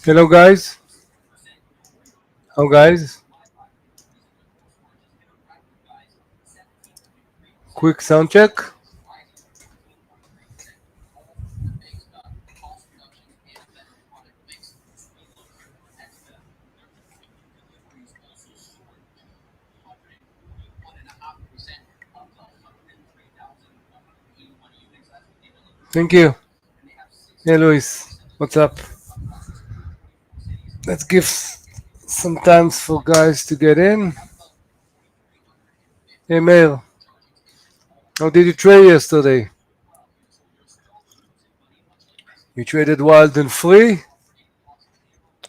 Hello guys, how guys? Quick sound check. Thank you. Hey Luis, what's up? Let's give some time for guys to get in. Hey Mail, how did you trade yesterday? You traded wild and free?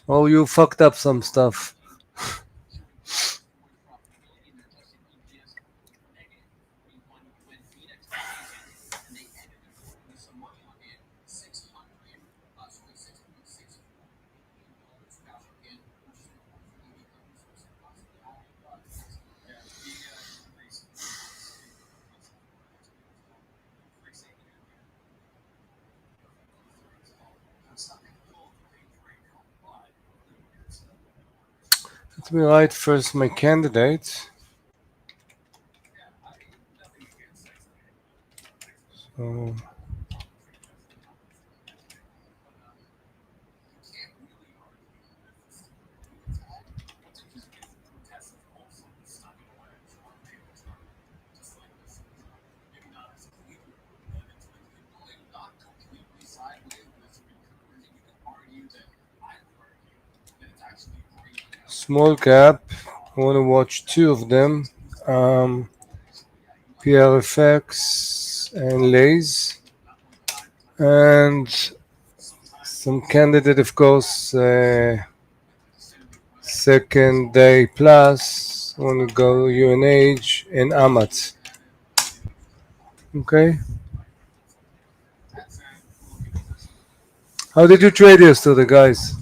Or you fucked up some stuff? Let me write first my candidates. So, small cap, I want to watch two of them. PRFX and Lays. And some candidate, of course, second day plus. I want to go UNH and Amat. Okay. How did you trade yesterday, guys?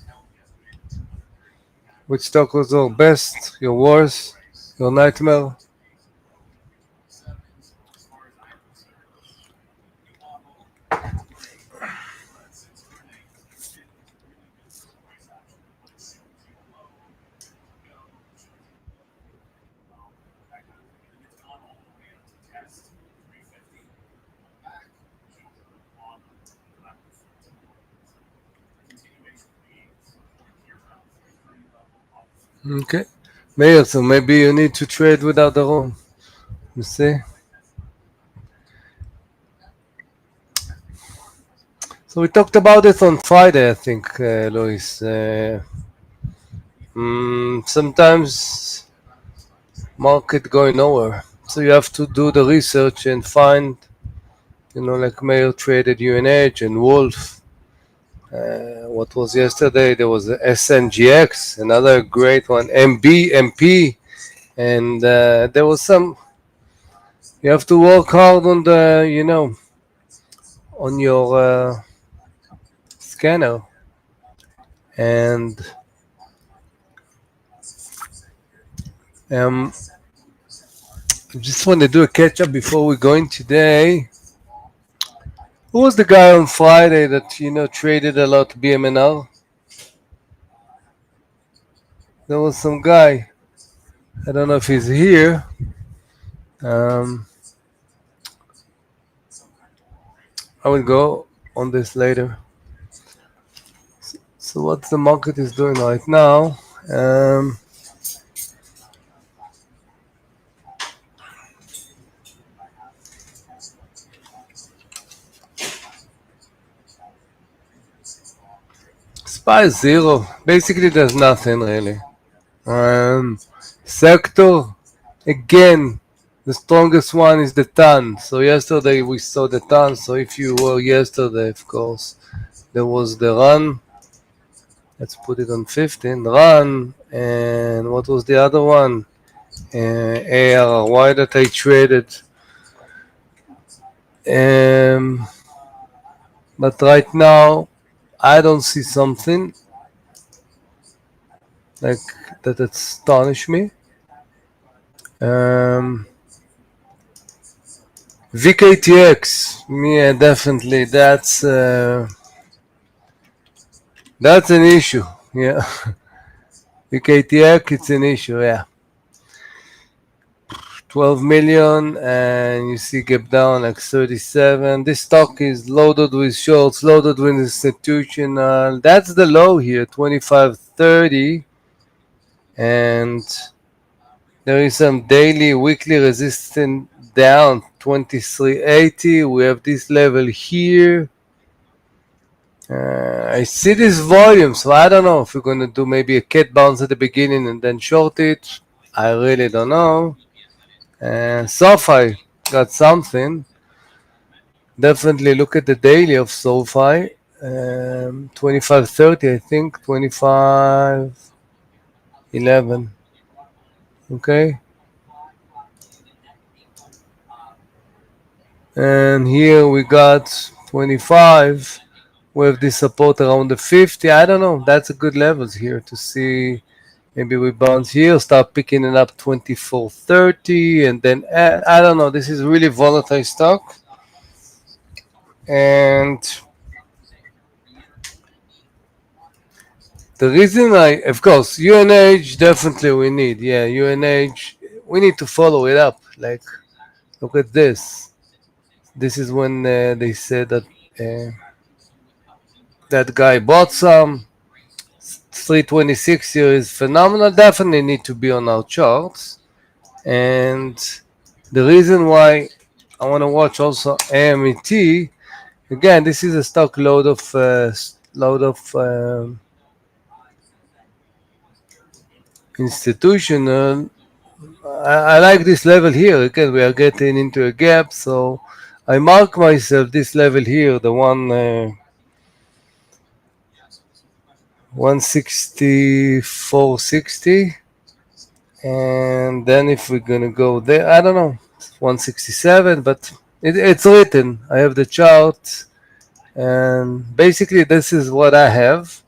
Which stock was your best, your worst, your nightmare? Okay. Mayor, so maybe you need to trade without the room. You see? So we talked about it on Friday, I think, Luis. Sometimes market going nowhere. So you have to do the research and find, like Mayor traded UNH and Wolf. What was yesterday? There was SNGX, another great one, MP, and there was some. You have to work hard on on your scanner, and I just want to do a catch up before we go in today. Who was the guy on Friday that traded a lot BMNR? There was some guy. I don't know if he's here. Um, I will go on this later. So what the market is doing right now? SPY is zero. Basically, there's nothing really. Sector, again, the strongest one is the TAN. So yesterday we saw the TAN. So if you were yesterday, of course, there was the run. Let's put it on 15. Run. And what was the other one? ARRY that I traded. But right now, I don't see something like that astonished me. VKTX, yeah, definitely. That's an issue. Yeah. UKTX, it's an issue, yeah. 12 million, and you see gap down like 37. This stock is loaded with shorts, loaded with institutional. That's the low here, 25.30. And there is some daily, weekly resistance down, 23.80. We have this level here. I see this volume, so I don't know if we're going to do maybe a cat bounce at the beginning and then short it. I really don't know. And SoFi got something. Definitely look at the daily of SoFi. 25.30, I think. 25.11. Okay. And here we got 25. We have this support around the 50. I don't know. That's a good levels here to see. Maybe we bounce here, start picking it up 24.30, and then I don't know. This is really volatile stock. And the reason of course, UNH definitely we need. Yeah, UNH, we need to follow it up. Like, look at this. This is when they said that that guy bought some. 326 here is phenomenal. Definitely need to be on our charts. And the reason why I want to watch also AMET, again, this is a stock load of institutional. I like this level here. Again, we are getting into a gap, so I mark myself this level here, the 164.60, and then if we're gonna go there, I don't know, 167, but it's written. I have the chart, and basically this is what I have.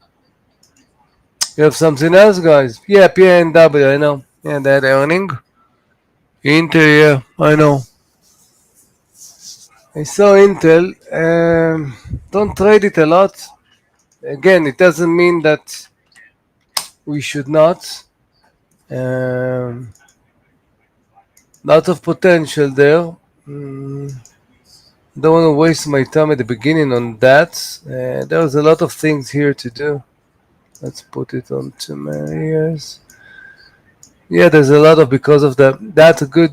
You have something else, guys? Yeah, PNW, I know. Yeah, that earning. Intel, yeah, I know. I saw Intel. Don't trade it a lot. Again, it doesn't mean that we should not. Um, Lot of potential there. Don't want to waste my time at the beginning on that. There's a lot of things here to do. Let's put it on 2 years. Yeah, there's a lot of because of that. That's a good.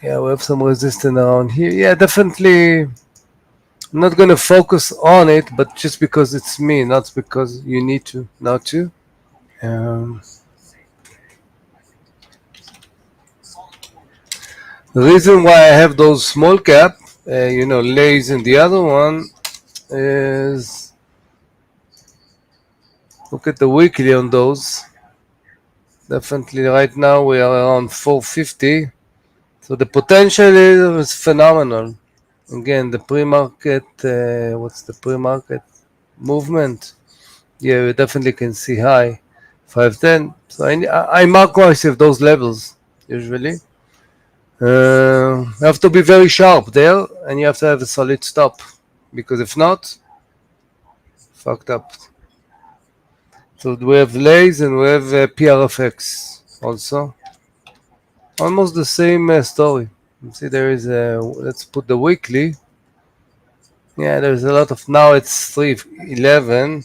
Yeah, we have some resistance around here. Yeah, definitely. I'm not gonna focus on it, but just because it's me, not because you need to, not to. Um, the reason why I have those small cap, Lays and the other one is look at the weekly on those. Definitely, right now we are around 450, so the potential is phenomenal. Again, the pre-market, what's the pre-market movement? Yeah, we definitely can see high 510. So I mark myself those levels usually. You have to be very sharp there, and you have to have a solid stop, because if not, fucked up. So we have lays and we have PRFX also. Almost the same story. You see, there is a. Let's put the weekly. Yeah, there's a lot of. Now it's 311.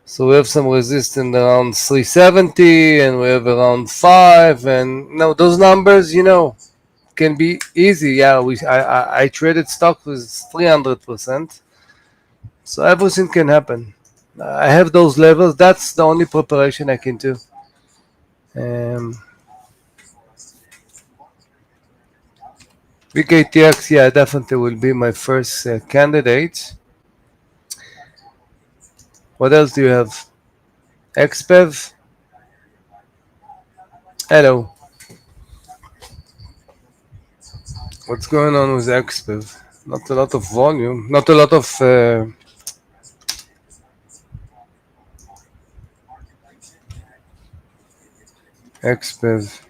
So we have some resistance around 370, and we have around 5. And no, those numbers, can be easy. Yeah, I traded stock with 300%. So everything can happen. I have those levels. That's the only preparation I can do. Um, VKTX, yeah, definitely will be my first candidate. What else do you have? XPEV? Hello. What's going on with XPEV? Not a lot of volume. Not a lot of XPEV.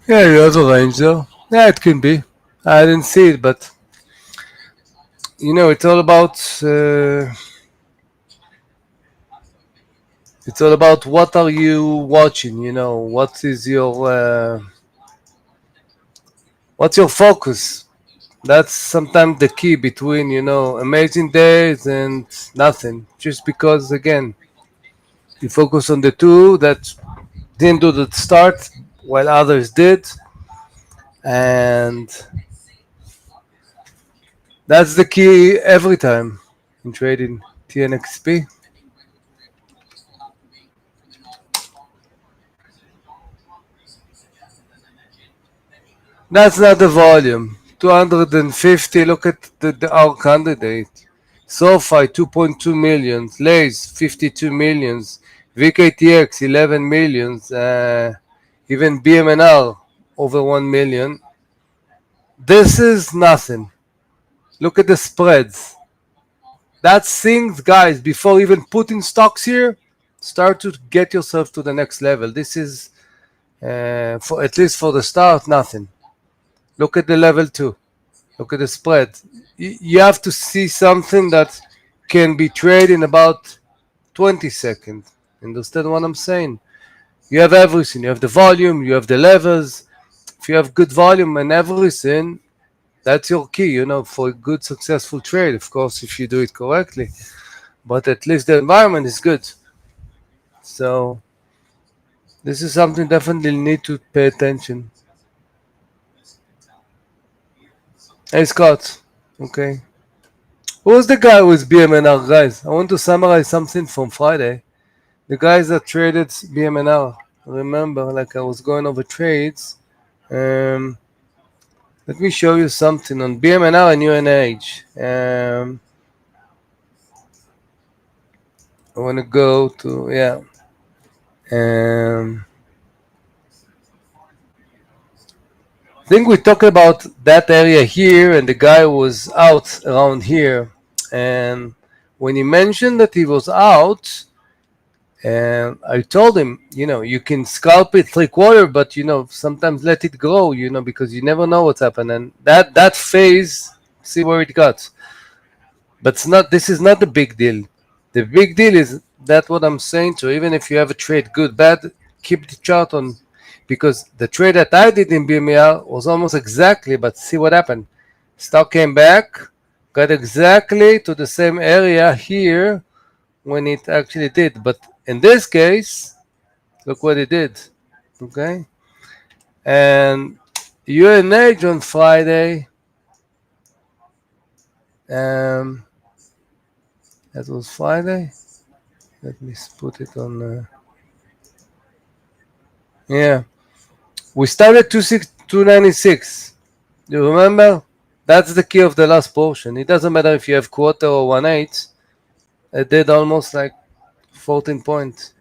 Yeah, you have a range though. Yeah, it can be. I didn't see it, but it's all about what are you watching. What's your focus. That's sometimes the key between amazing days and nothing. Just because again you focus on the two that didn't do the start while others did, and that's the key every time in trading TNXP. That's not the volume. 250. Look at our candidate. SoFi 2.2 millions. Lays 52 millions. VKTX 11 millions. Even BMNR over 1 million. This is nothing. Look at the spreads. That's things, guys. Before even putting stocks here, start to get yourself to the next level. This is, for at least for the start, nothing. Look at the level two. Look at the spread. You have to see something that can be traded in about 20 seconds. Understand what I'm saying? You have everything. You have the volume, you have the levels. If you have good volume and everything, that's your key, for a good successful trade. Of course, if you do it correctly. But at least the environment is good. So this is something definitely need to pay attention. Hey Scott. Okay. Who's the guy with BMNR, guys? I want to summarize something from Friday. The guys that traded BMNR. Remember, like I was going over trades. Um, Let me show you something on BMNR and UNH. I want to go to, yeah. Um, I think we talked about that area here, and the guy was out around here. And when he mentioned that he was out, and I told him, you can scalp it 3/4, but sometimes let it grow, because you never know what's happening. And that phase, see where it got. But it's not. This is not the big deal. The big deal is that what I'm saying. So even if you have a trade, good, bad, keep the chart on, because the trade that I did in BMR was almost exactly. But see what happened. Stock came back, got exactly to the same area here when it actually did. But in this case, look what it did. Okay, and UNH on Friday. Um, that was Friday. Let me put it on. Yeah, we started 296. You remember? That's the key of the last portion. It doesn't matter if you have quarter or 1/8. It did almost like 14 points.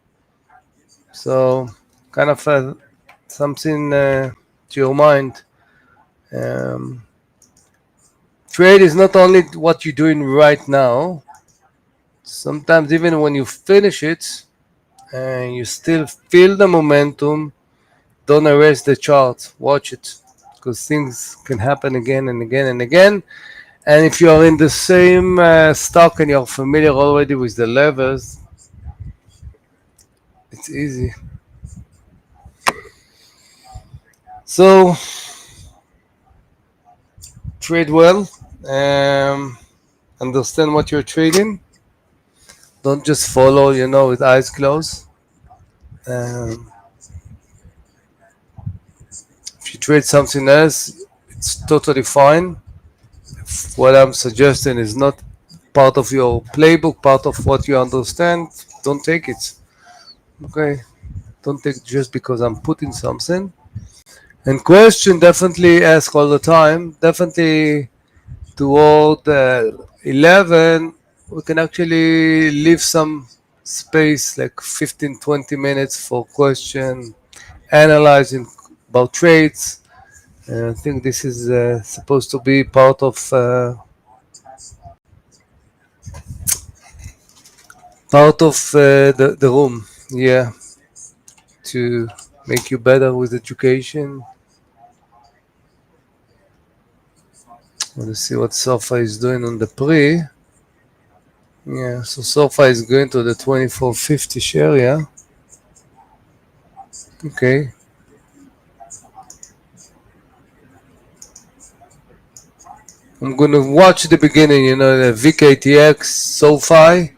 So kind of something to your mind. Um, Trade is not only what you're doing right now. Sometimes even when you finish it and you still feel the momentum, don't erase the chart. Watch it, because things can happen again and again and again. And if you are in the same stock and you're familiar already with the levels, it's easy. So trade well. Um, Understand what you're trading. Don't just follow, with eyes closed. Um, if you trade something else, it's totally fine. If what I'm suggesting is not part of your playbook, part of what you understand, don't take it. Okay? Don't take just because I'm putting something. And question, definitely ask all the time. Definitely toward 11, we can actually leave some space, like 15, 20 minutes for question, analyzing about trades. I think this is supposed to be part of the room. Yeah, to make you better with education. Let's see what SOFA is doing on the pre. Yeah, so SOFA is going to the 2450 area. Okay. I'm gonna watch the beginning, the VKTX, SoFi.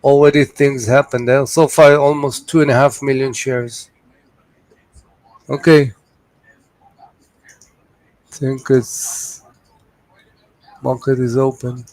Already things happen there. SoFi almost 2.5 million shares. Okay. I think it's market is open.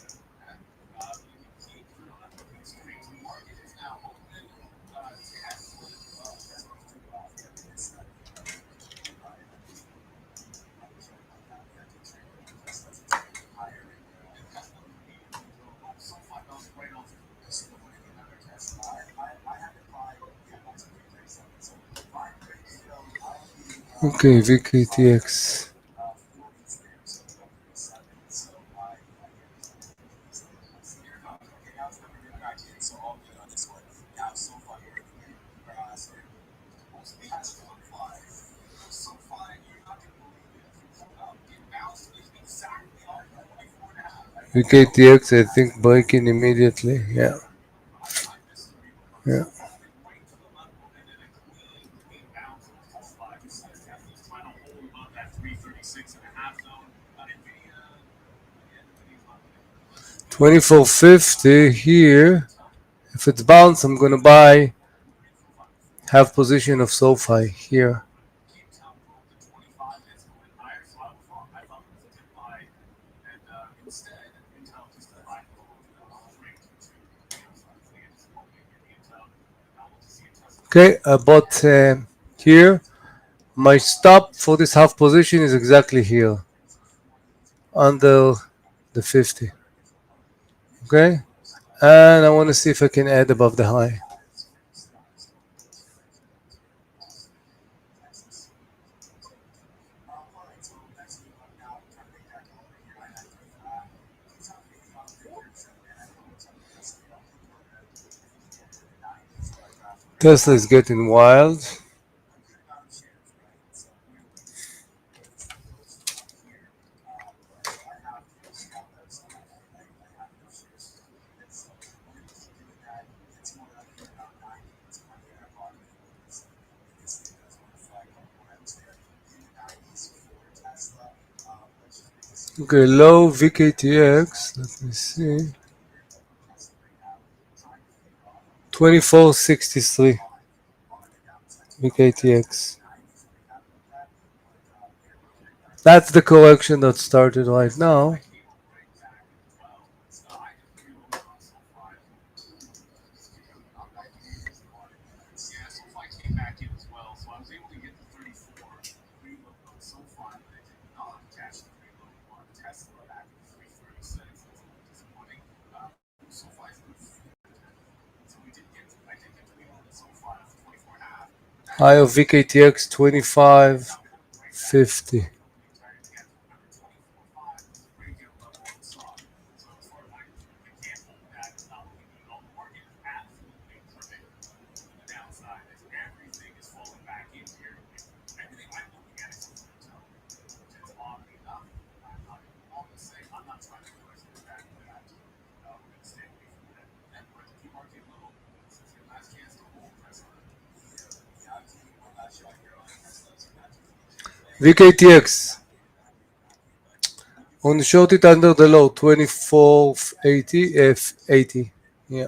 Okay, VKTX. VKTX, I think breaking immediately. Yeah. Yeah. 2450 here. If it's bounce, I'm gonna buy half position of SoFi here. Okay, I bought here. My stop for this half position is exactly here, under the 50. Okay, and I want to see if I can add above the high. Tesla is getting wild. Okay, low VKTX. Let me see. 2463 VKTX. That's the correction that started right now. High of VKTX 2550. VKTX. On the short it under the low 2480 F80. Yeah.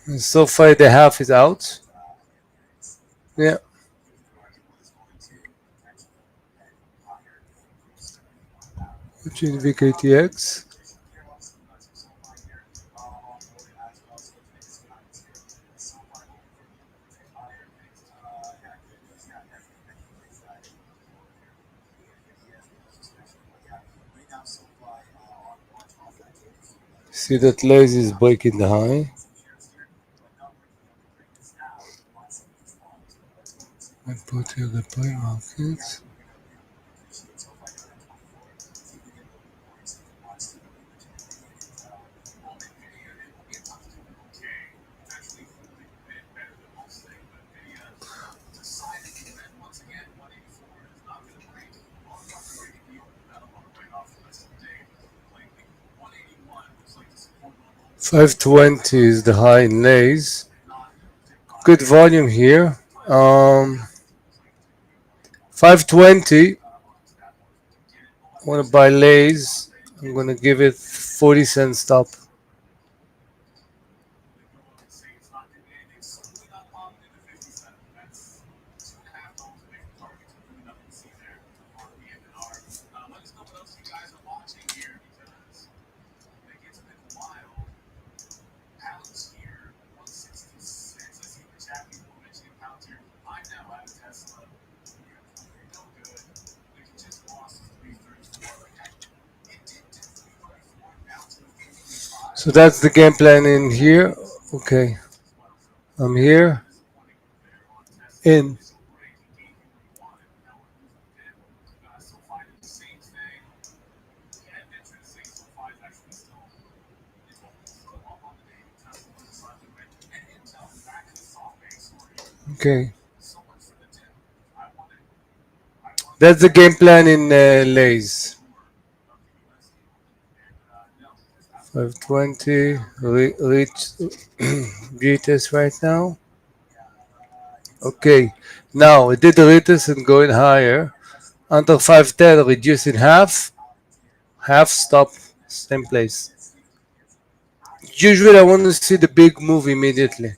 And so far the half is out. Yeah. Which is VKTX. See that lazy is breaking the high. I put here the pre-market. $5.20 is the high in Lays. Good volume here. 5.20. I want to buy Lays. I'm gonna give it 40 cent stop. So that's the game plan in here. Okay, I'm here. In. Okay. That's the game plan in Lays. 520, reach retest right now. Okay, now it did the retest and going higher. Under 510, reduce in half. Half stop, same place. Usually I want to see the big move immediately.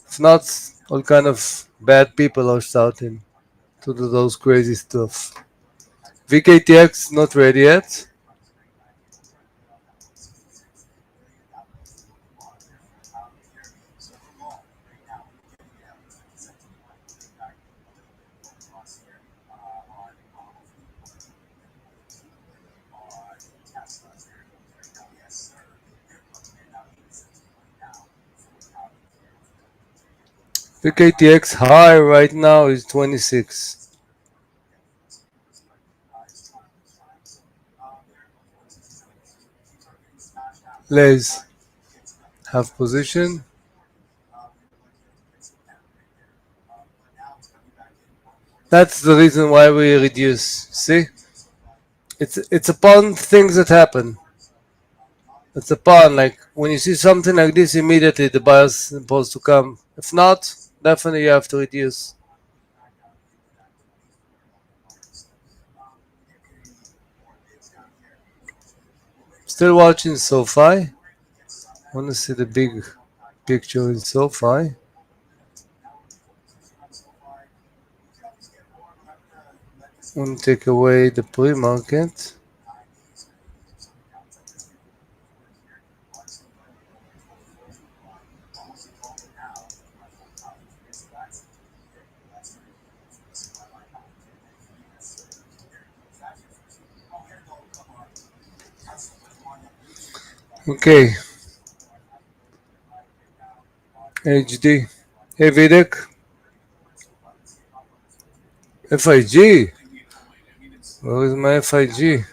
If not, all kind of bad people are starting to do those crazy stuff. VKTX not ready yet. VKTX high right now is 26. Lays have position. That's the reason why we reduce. See, it's upon things that happen. It's upon like when you see something like this, immediately the buyer's supposed to come. If not, definitely you have to reduce. Still watching SoFi. Want to see the big picture in SoFi. Want to take away the pre-market. Okay, HD. Hey Videk, FIG. Where is my FIG?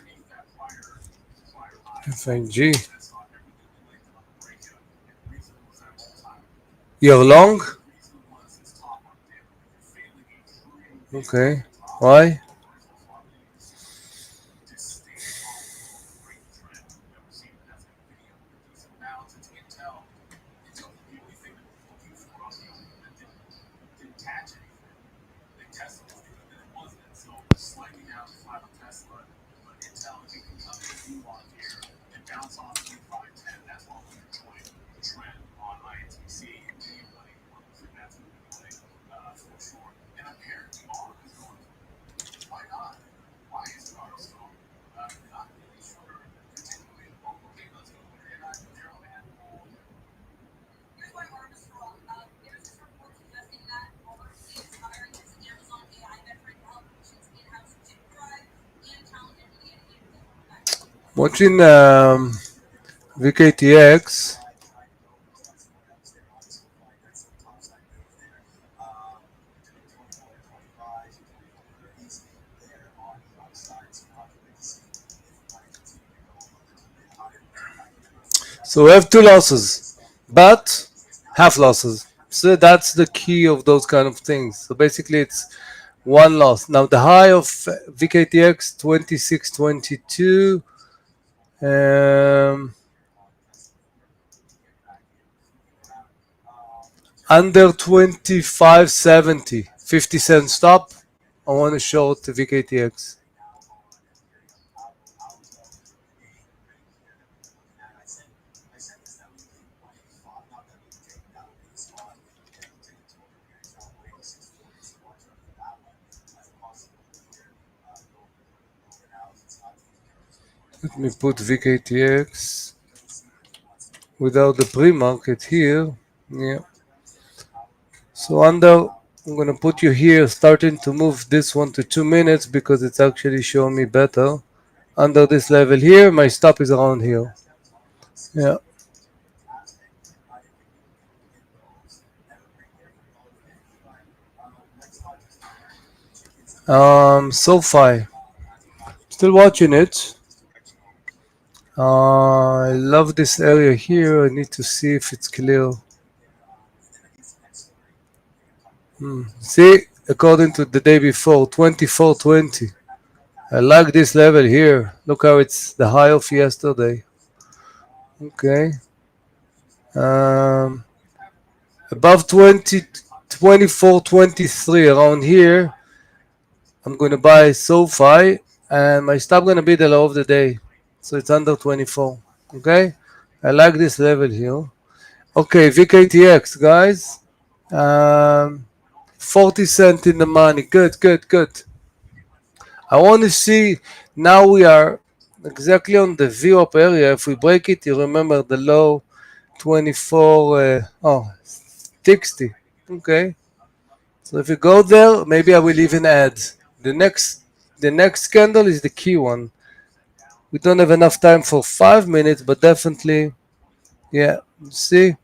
FIG. You're long? Okay. Why? Watching VKTX. So we have two losses, but half losses. So that's the key of those kind of things. So basically it's one loss. Now the high of VKTX 2622, under 2570, 50-cent stop. I want to short the VKTX. Let me put VKTX without the pre-market here. Yeah. So under, I'm gonna put you here, starting to move this one to 2 minutes because it's actually showing me better. Under this level here, my stop is around here. Yeah. SoFi, still watching it. I love this area here. I need to see if it's clear. See, according to the day before, 2420. I like this level here. Look how it's the high of yesterday. Okay. Um, above 20, 24, 23 around here, I'm going to buy SoFi and my stop going to be the low of the day. So it's under 24. Okay. I like this level here. Okay. VKTX, guys. 40 cent in the money. Good, good, good. I want to see, now we are exactly on the VWAP area. If we break it, you remember the low 24, 60. Okay. So if you go there, maybe I will even add. The next candle is the key one. We don't have enough time for 5 minutes, but definitely, yeah. See,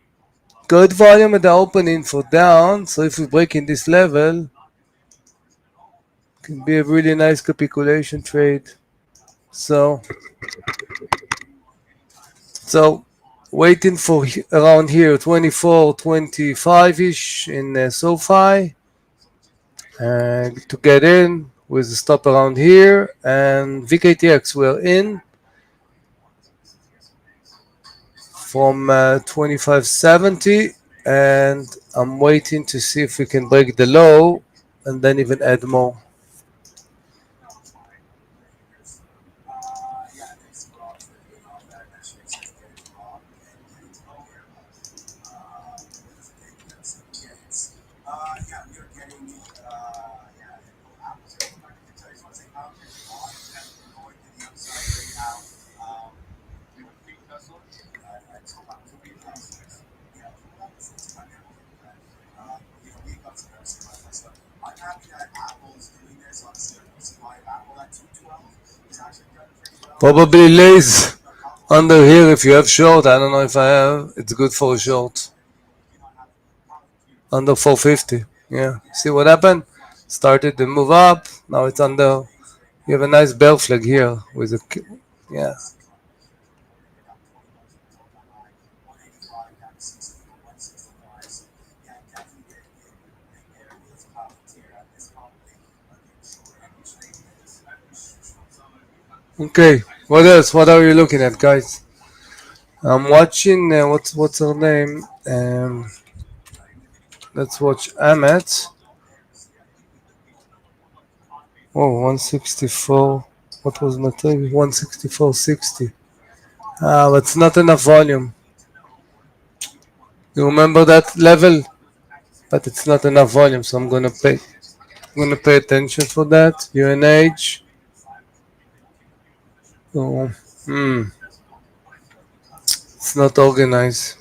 good volume at the opening for down. So if we break in this level, it can be a really nice capitulation trade. So waiting for around here 24, 25-ish in SoFi to get in with a stop around here, and VKTX we're in from 2570, and I'm waiting to see if we can break the low and then even add more. Probably lays under here if you have short. I don't know if I have. It's good for a short. Under 450. Yeah. See what happened? Started to move up. Now it's under. You have a nice bell flag here with a. Yeah. Okay. What else? What are you looking at, guys? I'm watching. What's her name? Let's watch Amet. Oh, 164. What was my thing? 164.60. But it's not enough volume. You remember that level? But it's not enough volume, so I'm gonna pay. I'm gonna pay attention for that. UNH. Oh, it's not organized.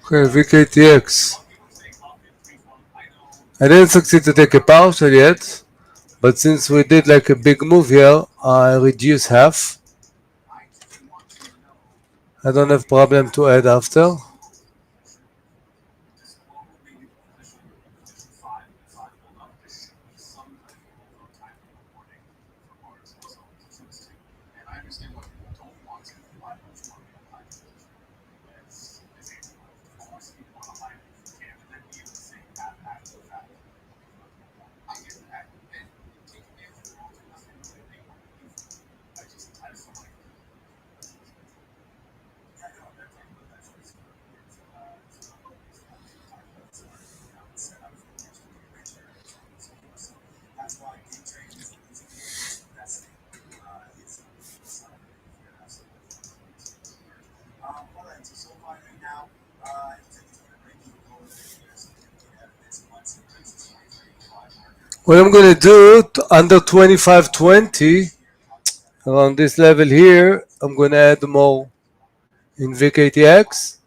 Okay, VKTX. I didn't succeed to take a partial yet. But since we did like a big move here, I reduce half. I don't have problem to add after. What I'm gonna do under 25.20 around this level here, I'm gonna add more in VKTX,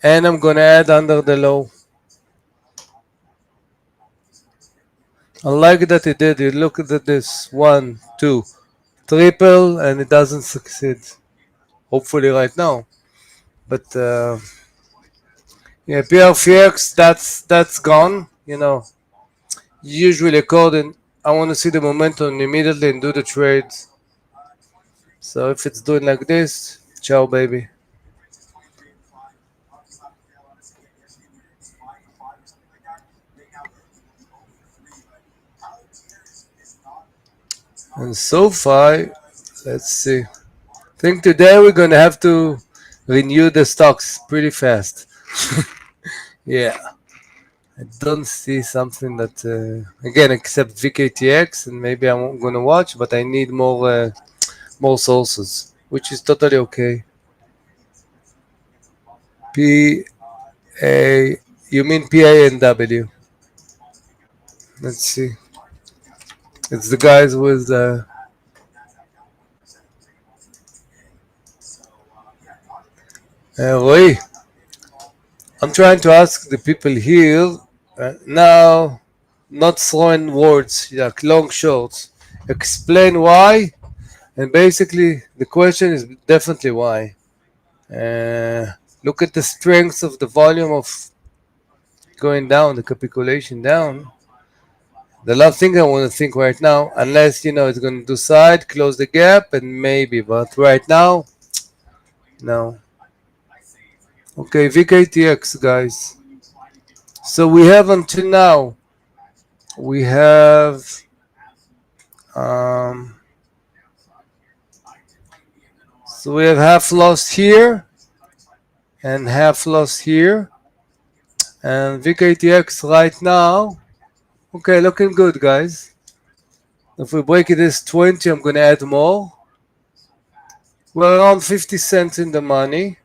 and I'm gonna add under the low. I like that it did. You look at this 1, 2, triple, and it doesn't succeed. Hopefully right now, but yeah, PRFX that's gone. You know, usually according, I want to see the momentum immediately and do the trades. So if it's doing like this, ciao baby. And so far, let's see. I think today we're gonna have to renew the stocks pretty fast. Yeah, I don't see something that again except VKTX, and maybe I'm gonna watch, but I need more sources, which is totally okay. P A, you mean PA and W? Let's see. It's the guys with Roy. I'm trying to ask the people here now, not throwing words like long shorts. Explain why, and basically the question is definitely why. Look at the strength of the volume of going down, the capitulation down. The last thing I want to think right now, unless it's going to do side, close the gap, and maybe, but right now, no. Okay, VKTX guys. So we have until now, we have um, so we have half loss here and half loss here, and VKTX right now, okay, looking good, guys. If we break it this 20, I'm gonna add more. We're around 50 cents in the money,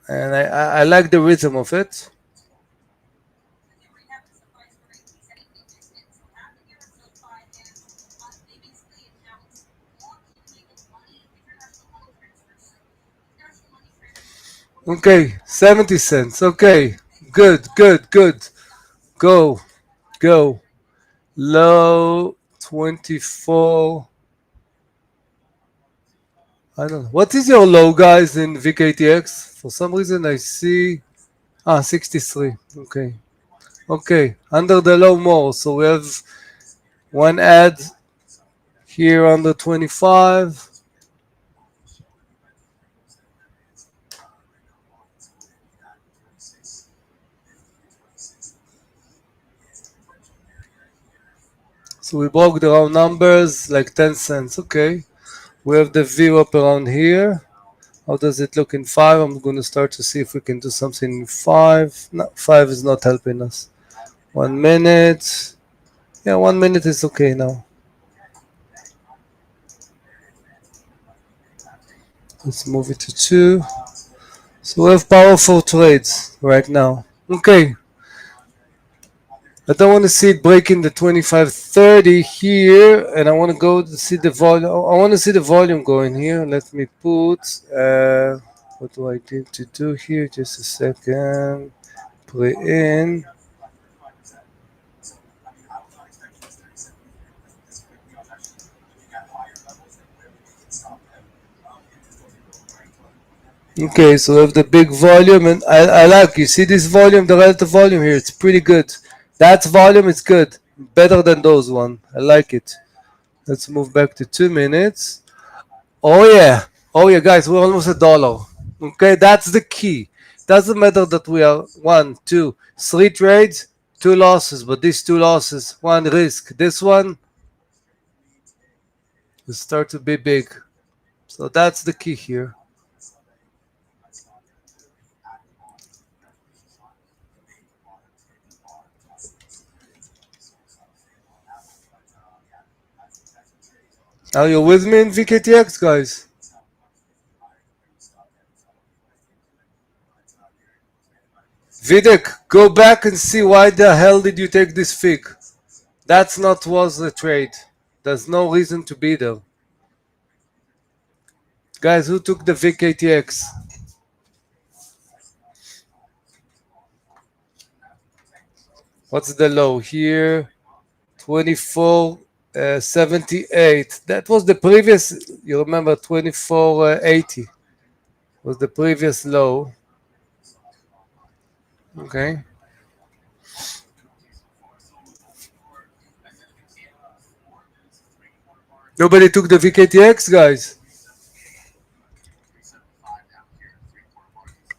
and I like the rhythm of it. Okay, 70 cents. Okay, good, good, good. Go, go. Low 24. I don't know. What is your low, guys, in VKTX? For some reason, I see 63. Okay, okay. Under the low more. So we have one ad here under 25. So we broke the round numbers like 10 cents. Okay. We have the V up around here. How does it look in 5? I'm going to start to see if we can do something in 5. No, 5 is not helping us. 1 minute. Yeah, 1 minute is okay now. Let's move it to 2. So we have powerful trades right now. Okay. I don't want to see it breaking the 25.30 here, and I want to go to see the volume. I want to see the volume going here. Let me put, what do I need to do here? Just a second. Put it in. Okay, so we have the big volume, and I like, you see this volume, the relative volume here, it's pretty good. That volume is good, better than those one. I like it. Let's move back to 2 minutes. Oh yeah, oh yeah, guys, we're almost $1. Okay, that's the key. Doesn't matter that we are one, two, three trades, two losses, but these two losses, one risk. This one will start to be big. So that's the key here. Are you with me in VKTX, guys? Videk, go back and see why the hell did you take this fig. That's not was the trade. There's no reason to be there. Guys, who took the VKTX? What's the low here? 24.78. That was the previous, you remember, 24.80 was the previous low. Okay. Nobody took the VKTX, guys.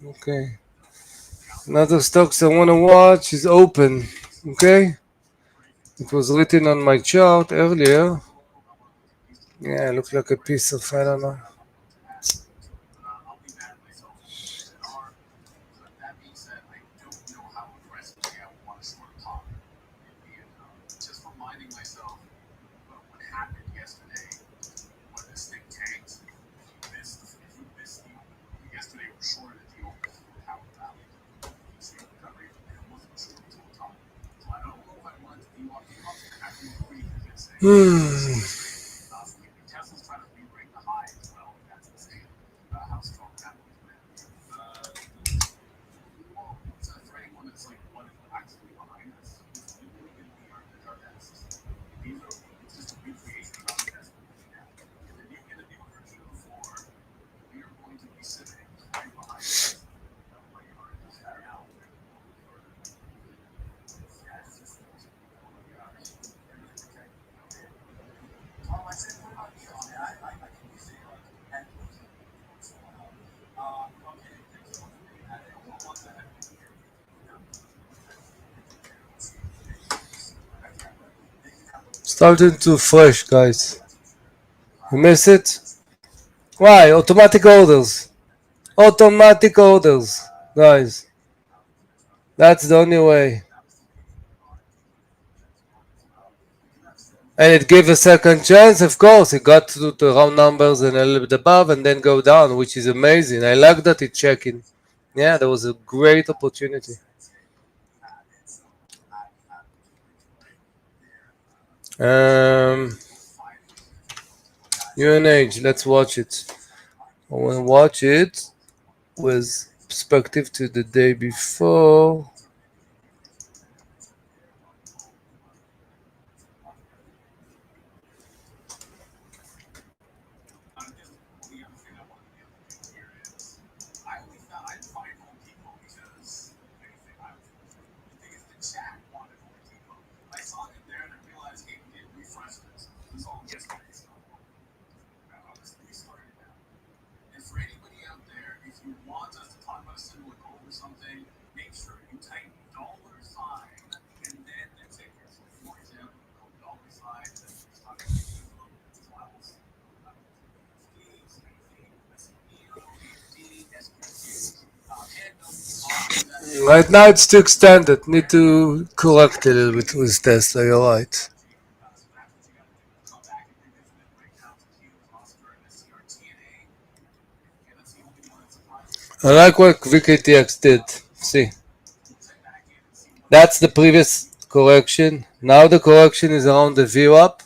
Okay. Another stocks I want to watch is open. Okay. It was written on my chart earlier. Yeah, it looks like a piece of, I don't know. Hmm. Starting to fresh, guys. You miss it? Why? Automatic orders. Automatic orders, guys. That's the only way. And it gave a second chance, of course. It got to the round numbers and a little bit above and then go down, which is amazing. I like that it's checking. Yeah, that was a great opportunity. Um, UNH, let's watch it. I want to watch it with perspective to the day before. Right now it's too extended. Need to correct a little bit with Tesla. You're right. I like what VKTX did. See, that's the previous correction. Now the correction is around the VWAP.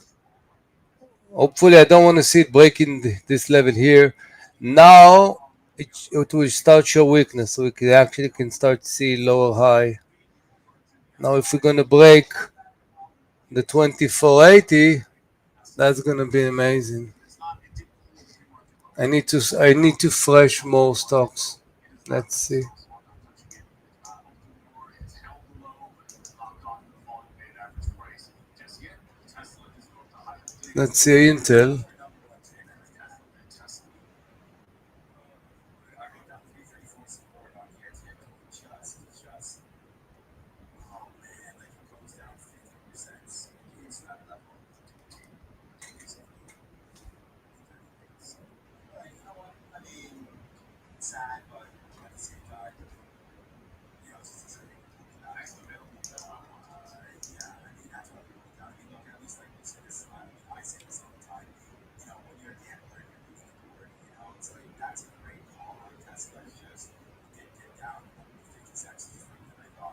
Hopefully, I don't want to see it breaking this level here. Now it will start show weakness, so we can actually start to see lower high. Now, if we're gonna break the 2480, that's gonna be amazing. I need to fresh more stocks. Let's see. Let's see Intel.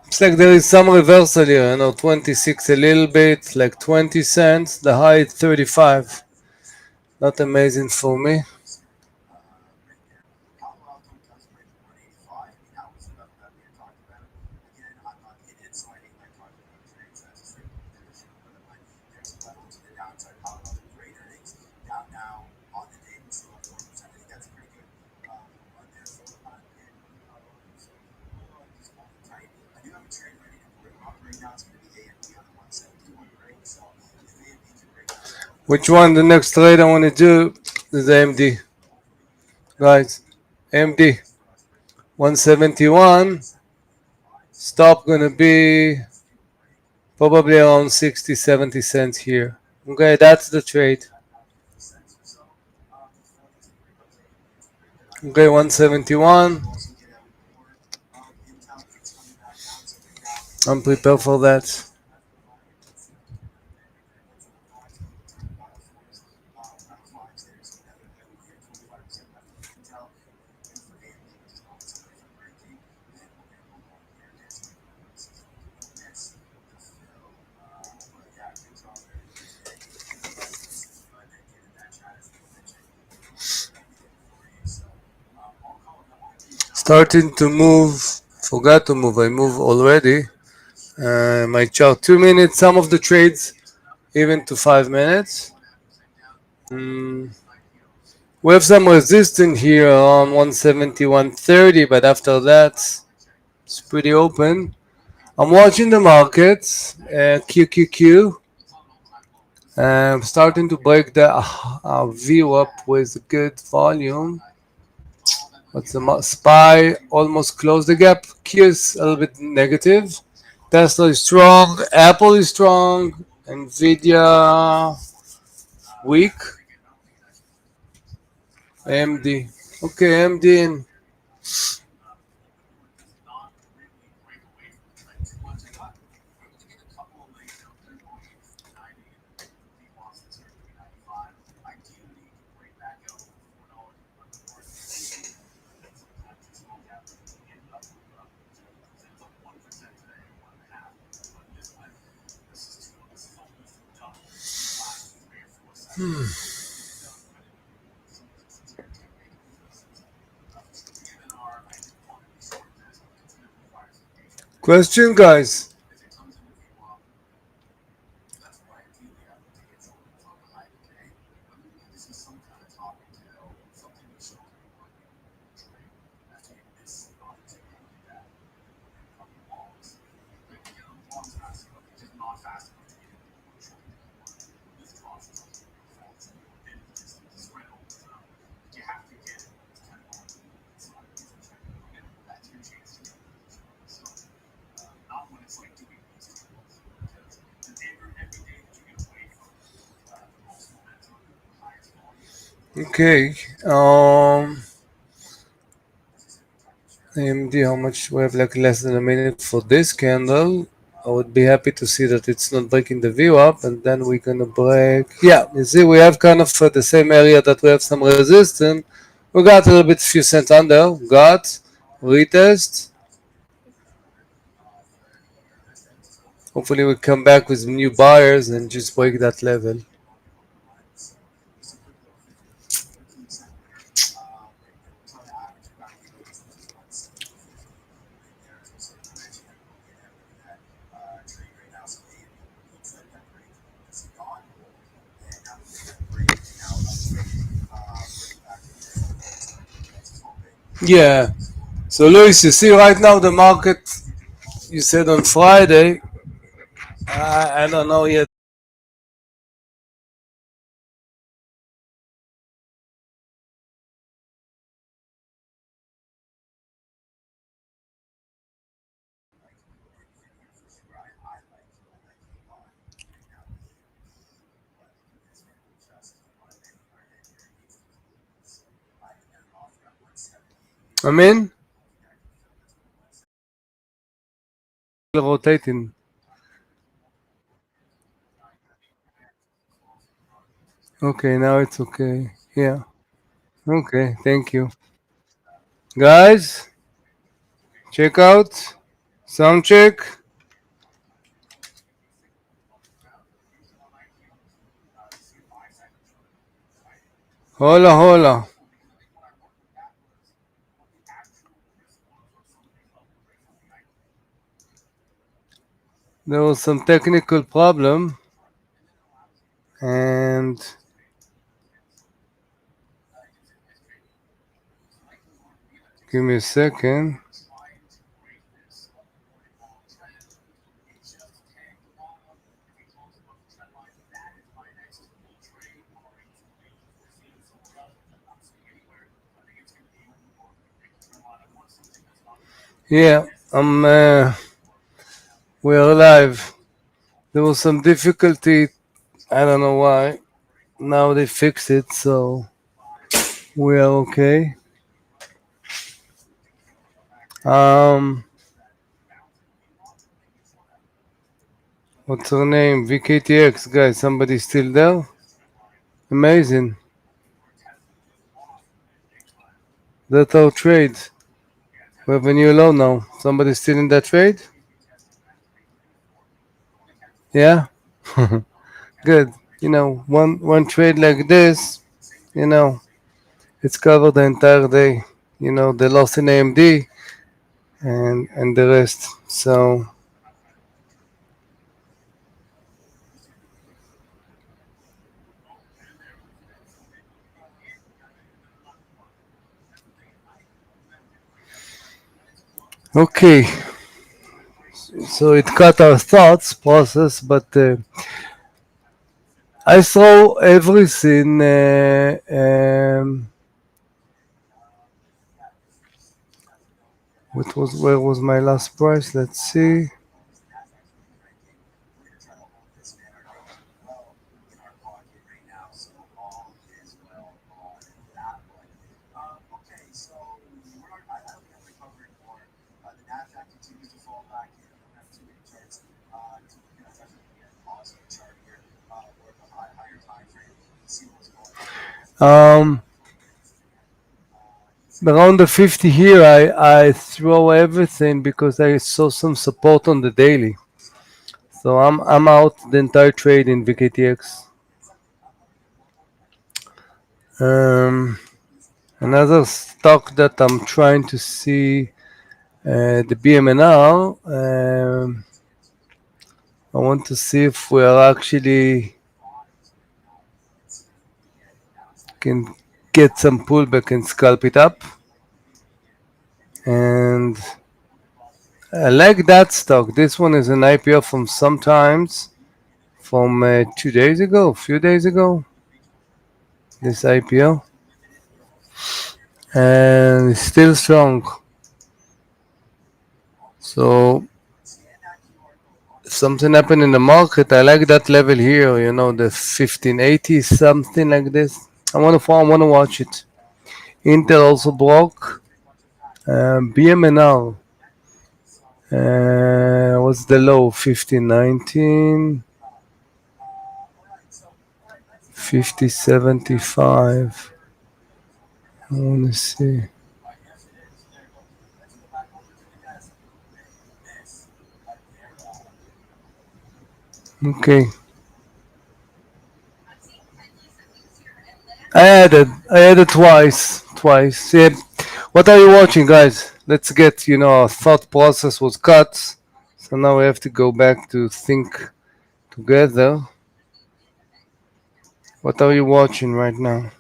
It's like there is some reversal here, 26 a little bit, like 20 cents, the high 35. Not amazing for me. Which one, the next trade I want to do is AMD. Guys, AMD 171. Stop gonna be probably around 60, 70 cents here. Okay, that's the trade. Okay, 171. I'm prepared for that. Starting to move. Forgot to move. I move already. My chart 2 minutes. Some of the trades even to 5 minutes. Mm, we have some resistance here on 170, 130, but after that, it's pretty open. I'm watching the markets. QQQ. Starting to break the view up with good volume. What's the SPY almost closed the gap. Q is a little bit negative. Tesla is strong. Apple is strong. Nvidia weak. AMD. Okay, AMD. Question, guys. Okay. AMD, how much we have like less than a minute for this candle. I would be happy to see that it's not breaking the view up, and then we're gonna break. Yeah, you see, we have kind of the same area that we have some resistance. We got a little bit few cents under. Got retest. Hopefully, we come back with new buyers and just break that level. Yeah. So Luis, you see right now the market. You said on Friday. I don't know yet. I mean, rotating. Okay, now it's okay. Yeah. Okay, thank you. Guys, check out. Sound check. Hola, hola. There was some technical problem, and give me a second. Yeah, we're live. There was some difficulty. I don't know why. Now they fixed it, so we are okay. Um, what's her name? VKTX, guys. Somebody still there? Amazing. That's our trade. We have a new low now. Somebody still in that trade? Yeah? Good. One trade like this, you know, it's covered the entire day. The loss in AMD and the rest. So, okay. So it cut our thoughts process, but I saw everything. Where was my last price? Let's see. Um, Around the 50 here, I throw everything because I saw some support on the daily. So I'm out the entire trade in VKTX. Um, Another stock that I'm trying to see, the BMNR. I want to see if we are actually can get some pullback and scalp it up. And I like that stock. This one is an IPO from sometimes from 2 days ago, a few days ago. This IPO and it's still strong. So if something happened in the market, I like that level here. The 1580, something like this. I want to watch it. Intel also broke. BMNR. What's the low? 1519, 5075. I want to see. Okay. I added twice. Yeah. What are you watching, guys? Let's get, our thought process was cut. So now we have to go back to think together. What are you watching right now?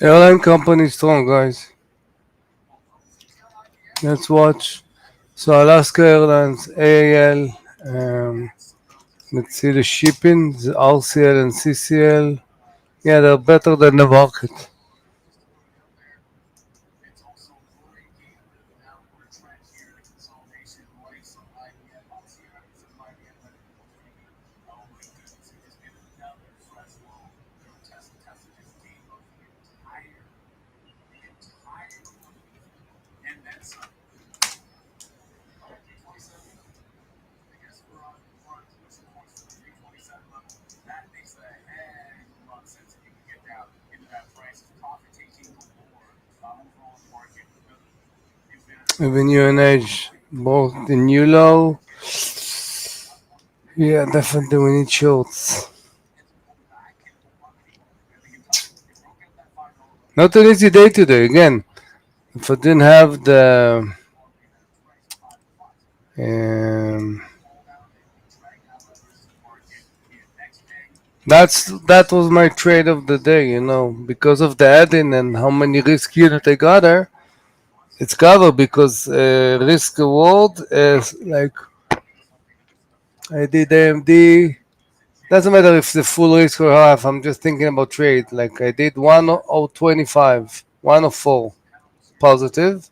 Airline company strong, guys. Let's watch. So Alaska Airlines, AAL. Let's see the shipping, the RCL and CCL. Yeah, they're better than the market. Even UNH, both the new low. Yeah, definitely we need shorts. Not an easy day today. Again, if I didn't have the um, that was my trade of the day, because of the add-in and how many risk unit I got there. It's covered because risk reward is like I did AMD. Doesn't matter if the full risk or half. I'm just thinking about trade. Like I did 1025, 104 positive,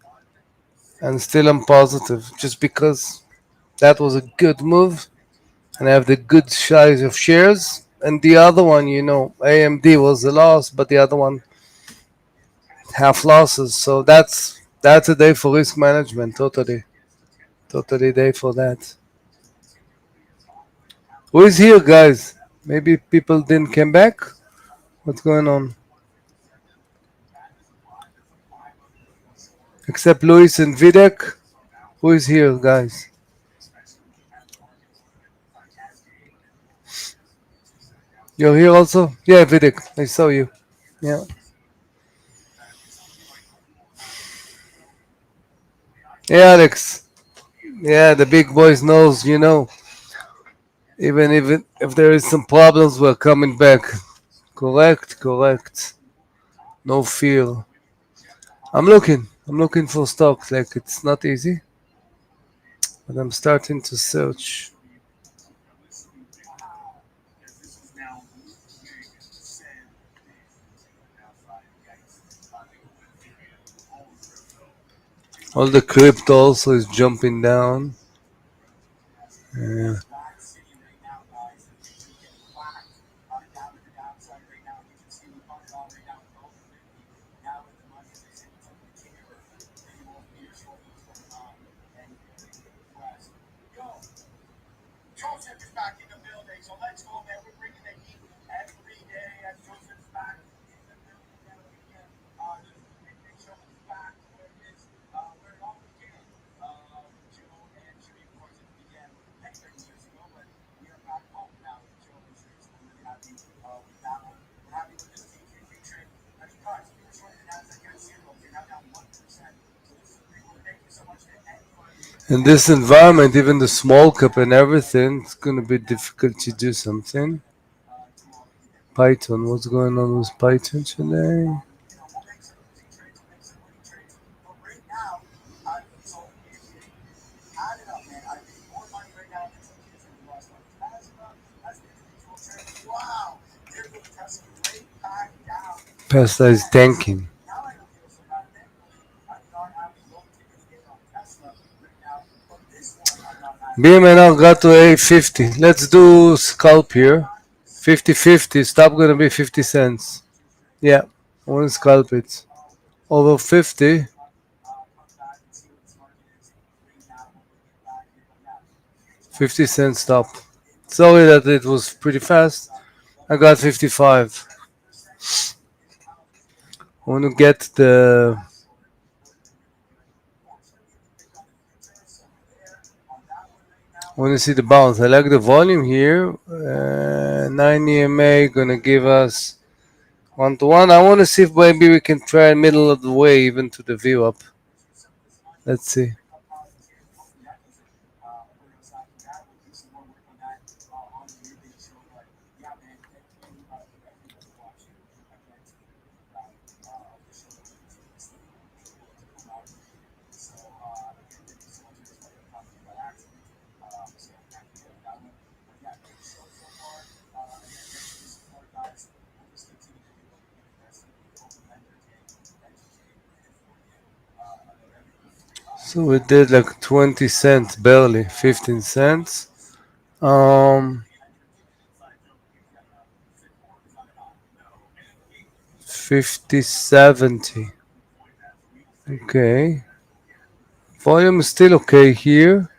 and still I'm positive just because that was a good move, and I have the good size of shares. And the other one, AMD was the loss, but the other one half losses. So that's a day for risk management. Totally day for that. Who is here, guys? Maybe people didn't come back. What's going on? Except Luis and Videk. Who is here, guys? You're here also? Yeah, Videk. I saw you. Yeah. Yeah, Alex. Yeah, the big boys knows, even if there is some problems, we're coming back. Correct. No fear. I'm looking for stocks. Like it's not easy, but I'm starting to search. All the crypto also is jumping down. Yeah. In this environment, even the small cap and everything, it's gonna be difficult to do something. Python, what's going on with Python today? Pasta is tanking. BMNR got to A50. Let's do scalp here. 50-50. Stop gonna be 50 cents. Yeah, I want to scalp it. Over 50, 50 cents stop. Sorry that it was pretty fast. I got 55. I want to get I want to see the bounce. I like the volume here. 9 EMA gonna give us 1 to 1. I want to see if maybe we can try middle of the way even to the view up. Let's see. So we did like 20 cents, barely 15 cents. Um, 50, 70. Okay. Volume is still okay here.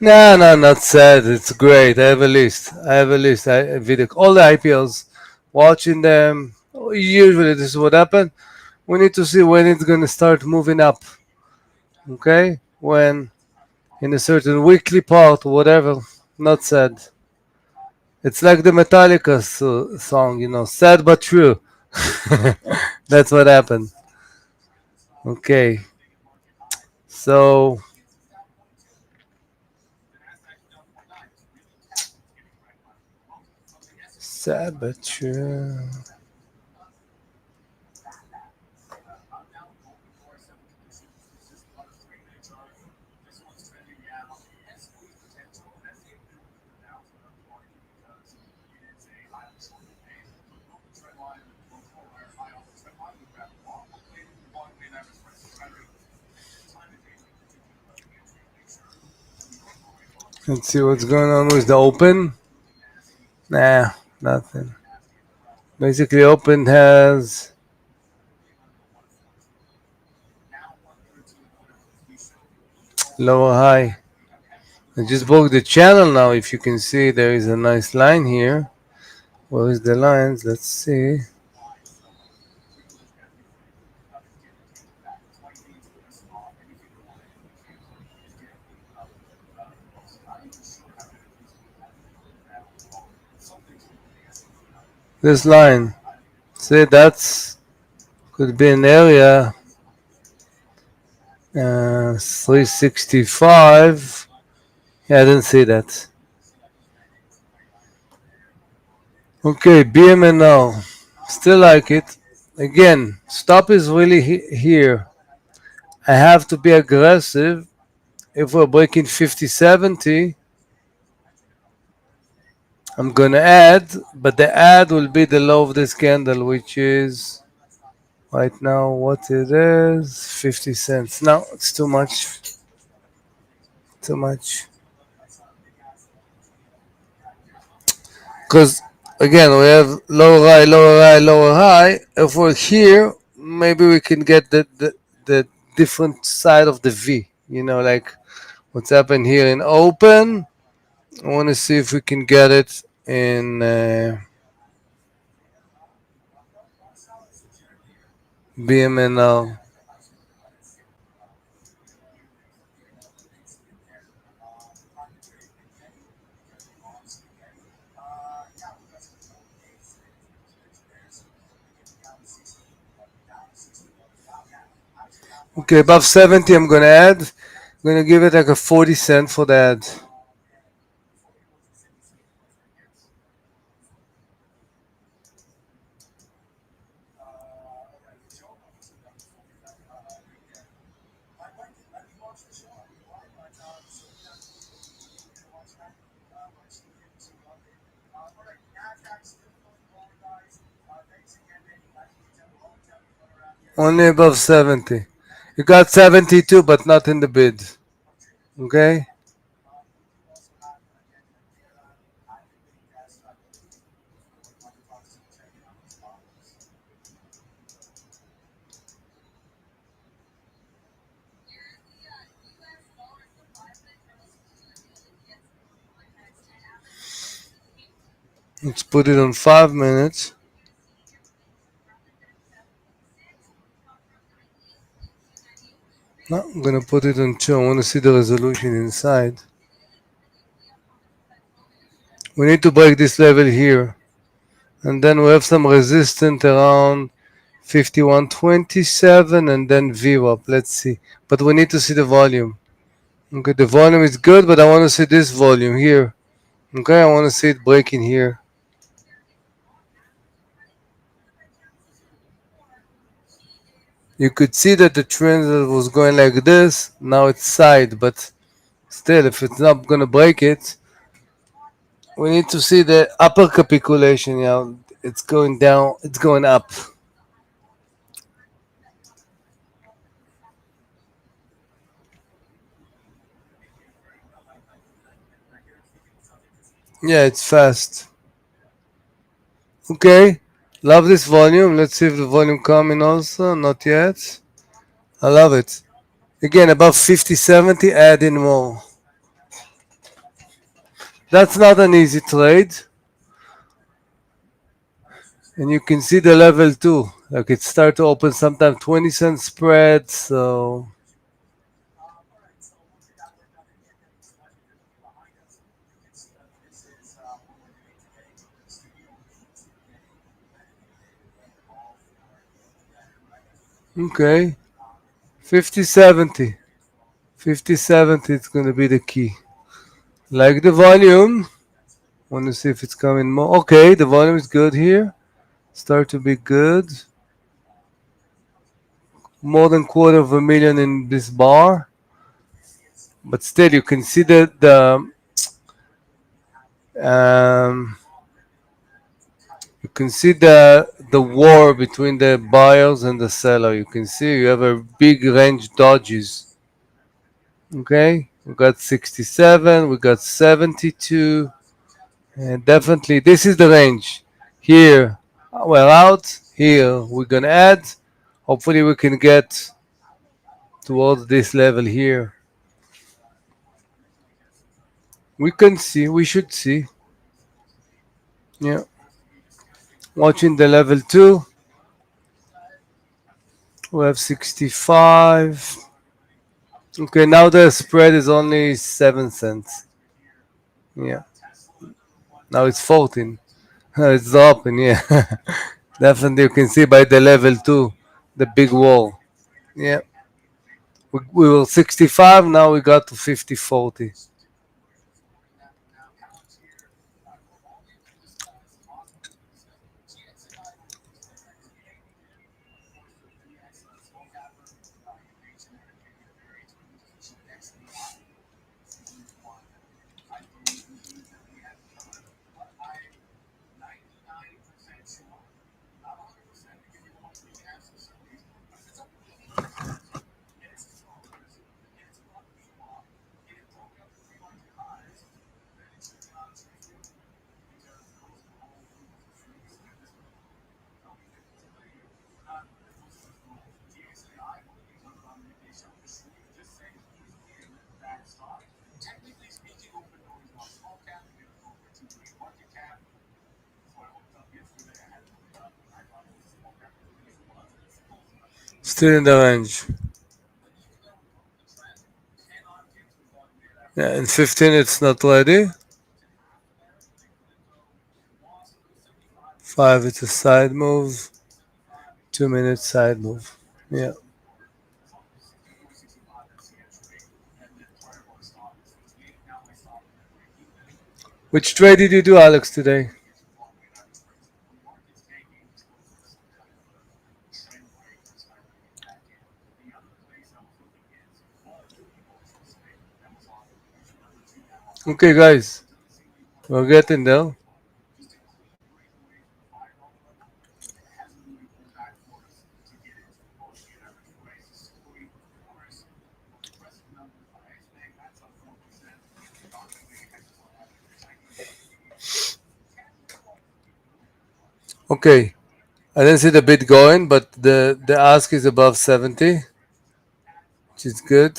No, no, not sad. It's great. I have a list. I have a list. I video all the IPLs, watching them. Usually, this is what happens. We need to see when it's gonna start moving up. Okay, when in a certain weekly part, whatever. Not sad. It's like the Metallica song, sad but true. That's what happened. Okay, so sad but true. Let's see what's going on with the open. Nah, nothing. Basically, open has lower high. I just broke the channel now. If you can see, there is a nice line here. Where is the lines? Let's see. This line. See, that's could be an area. 365. Yeah, I didn't see that. Okay, BMNL. Still like it. Again, stop is really here. I have to be aggressive. If we're breaking 50-70, I'm gonna add, but the add will be the low of this candle, which is right now what it is, 50 cents. No, it's too much. Too much. Because again, we have lower high, lower high, lower high. If we're here, maybe we can get the different side of the V. Like what's happened here in open. I want to see if we can get it in BMNL. Okay, above 70, I'm gonna add. I'm gonna give it like a 40 cent for the ad. Only above 70. You got 72, but not in the bid. Okay? Let's put it on 5 minutes. No, I'm gonna put it on 2. I wanna see the resolution inside. We need to break this level here. And then we have some resistance around 51.27 and then VWAP. Let's see. But we need to see the volume. Okay, the volume is good, but I want to see this volume here. Okay, I want to see it breaking here. You could see that the trend was going like this. Now it's side, but still, if it's not gonna break it, we need to see the upper capitulation. It's going down. It's going up. Yeah, it's fast. Okay, love this volume. Let's see if the volume coming also. Not yet. I love it. Again, above 50, 70, add in more. That's not an easy trade. And you can see the level too. Like it start to open sometime 20-cent spread. So okay, 50, 70. 50, 70 is going to be the key. Like the volume. Want to see if it's coming more. Okay, the volume is good here. Start to be good. More than quarter of a million in this bar. But still, you can see that um, you can see the war between the buyers and the seller. You can see you have a big range dodges. Okay, we got 67, we got 72, and definitely this is the range. Here we're out. Here we're gonna add. Hopefully we can get towards this level here. We can see. We should see. Yeah. Watching the level two. We have 65. Okay, now the spread is only 7 cents. Yeah. Now it's 14. It's dropping, yeah. Definitely you can see by the level two, the big wall. Yeah. We were 65, now we got to 50, 40. Still in the range. Yeah, in 15 it's not ready. 5 it's a side move. 2 minutes side move. Yeah. Which trade did you do, Alex, today? Okay, guys, we're getting there. Okay, I didn't see the bid going, but the ask is above 70, which is good.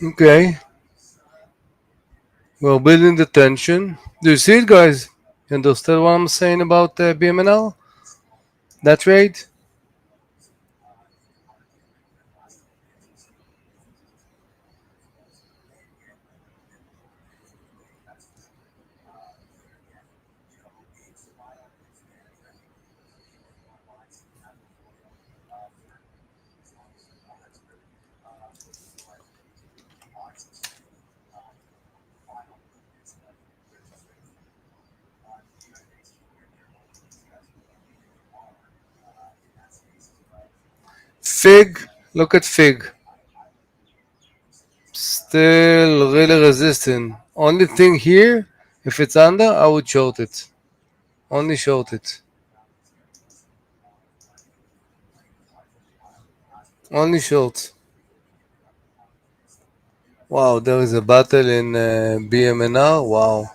Okay, we're building the tension. Do you see it, guys? You understand what I'm saying about BMNL? That trade? Fig, look at Fig. Still really resisting. Only thing here, if it's under, I would short it. Only short it. Only short. Wow, there is a battle in BMNR. Wow.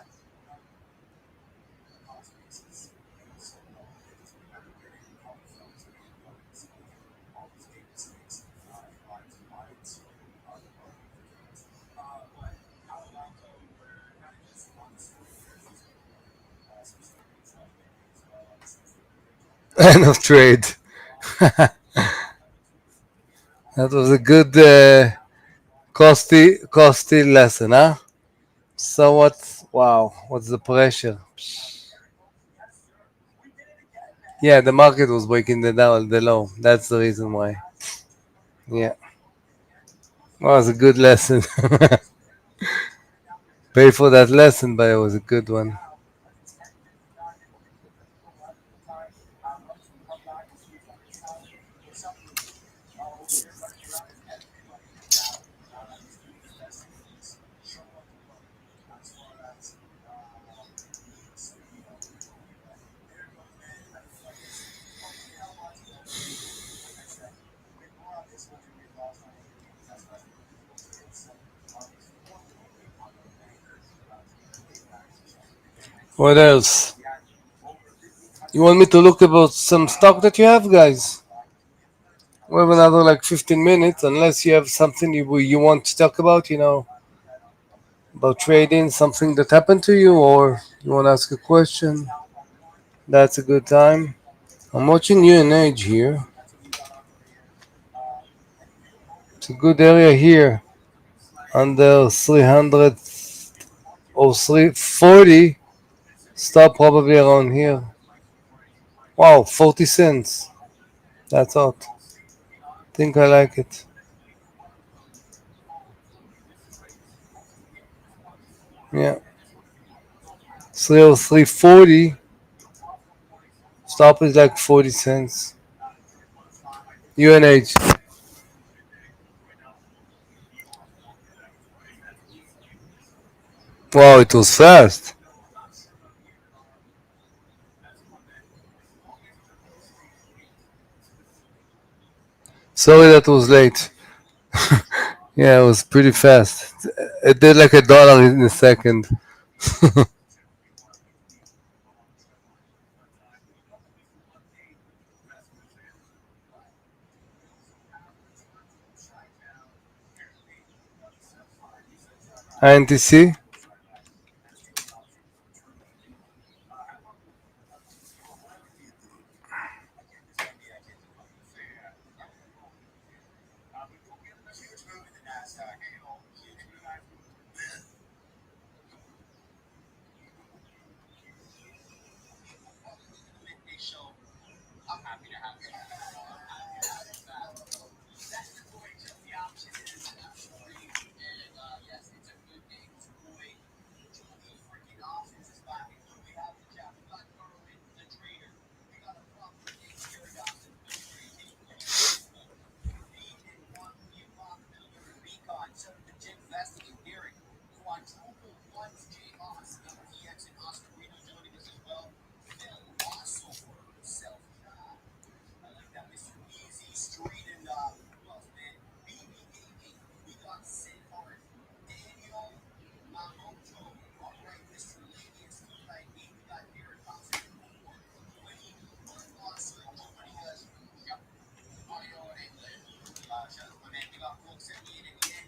End of trade. That was a good costly lesson, huh? So what? Wow, what's the pressure? Yeah, the market was breaking the low. That's the reason why. Yeah, well, it was a good lesson. Pay for that lesson, but it was a good one. What else? You want me to look about some stock that you have, guys? We have another like 15 minutes, unless you have something you want to talk about, about trading, something that happened to you, or you want to ask a question. That's a good time. I'm watching UNH here. It's a good area here, under 300 or 340. Stop probably around here. Wow, 40 cents. That's hot. Think I like it. Yeah. 303.40. Stop is like 40 cents. UNH. Wow, it was fast. Sorry that was late. Yeah, it was pretty fast. It did like $1 in a second. INTC.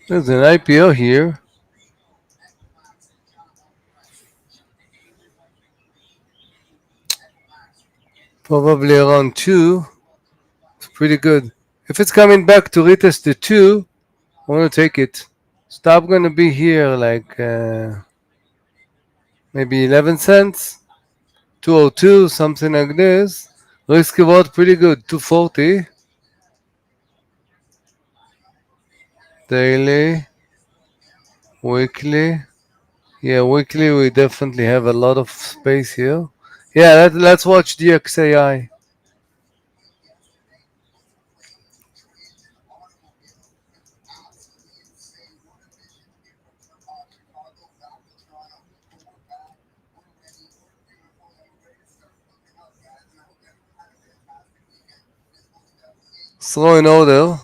There's an IPO here. Probably around 2. It's pretty good. If it's coming back to retest the 2, I want to take it. Stop going to be here like maybe 11 cents, 202, something like this. Risk reward pretty good, 240. Daily, weekly. Yeah, weekly we definitely have a lot of space here. Yeah, let's watch DXAI. Throw in order.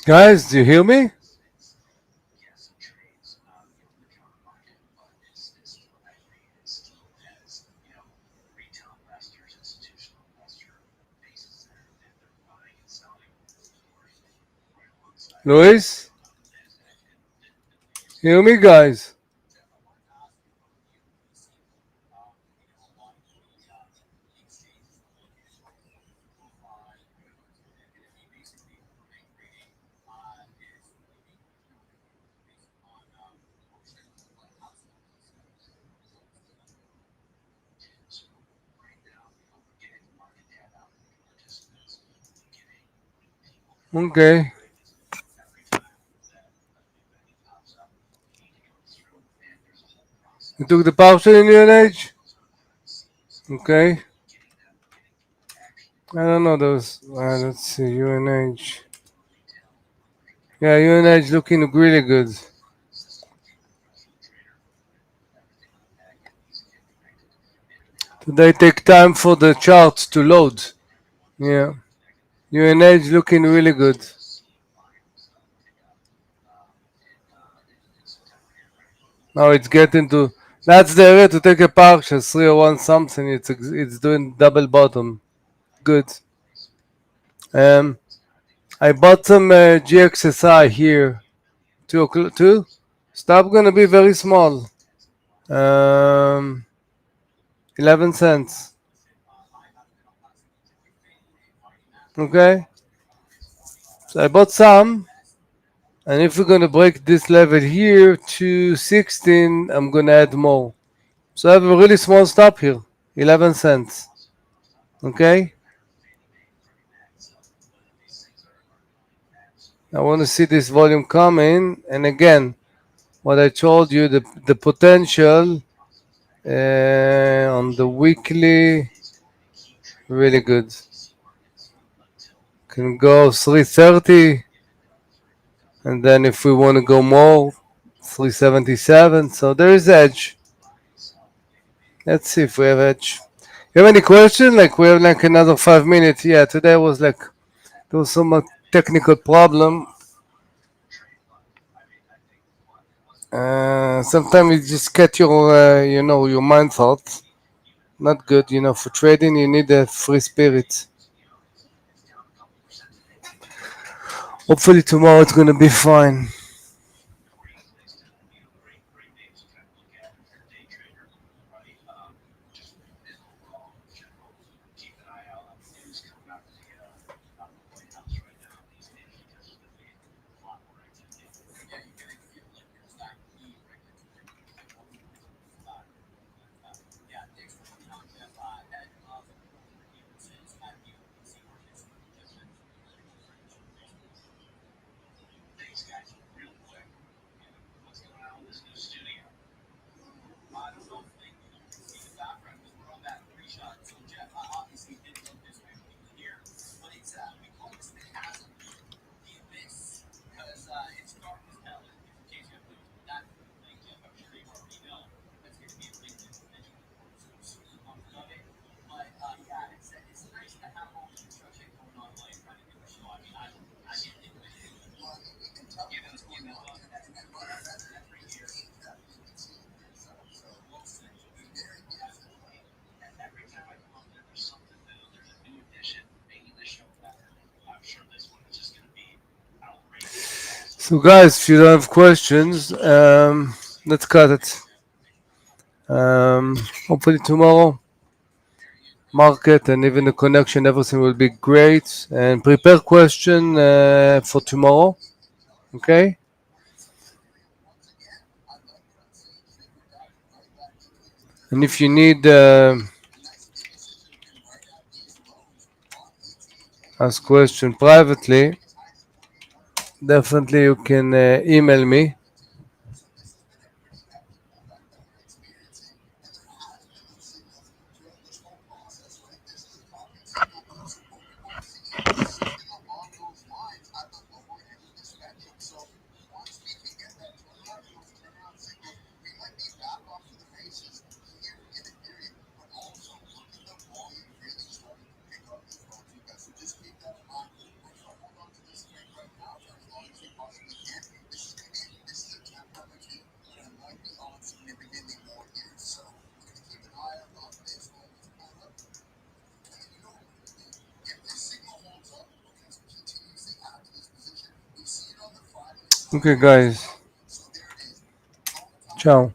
Guys, do you hear me? Luis? Hear me, guys? Okay. You took the partial in UNH? Okay. I don't know those. Let's see. UNH. Yeah, UNH looking really good. They take time for the charts to load. Yeah. UNH looking really good. Now it's getting to. That's the area to take a partial 301 something. It's doing double bottom. Good. Um, I bought some GXSI here. 2 o'clock. Two. Stop gonna be very small. 11 cents. Okay. So I bought some, and if we're gonna break this level here to 16, I'm gonna add more. So I have a really small stop here, 11 cents. Okay. I want to see this volume coming, and again, what I told you, the potential on the weekly, really good. Can go 330, and then if we want to go more, 377. So there is edge. Let's see if we have edge. You have any question? Like we have like another 5 minutes. Yeah, today was like there was some technical problem. Sometimes you just get your your mind thoughts. Not good, for trading you need a free spirit. Hopefully tomorrow it's gonna be fine. So guys, if you don't have questions, let's cut it. Hopefully tomorrow market and even the connection, everything will be great. And prepare question for tomorrow. Okay. And if you need ask question privately, definitely you can email me. Okay, guys. Ciao.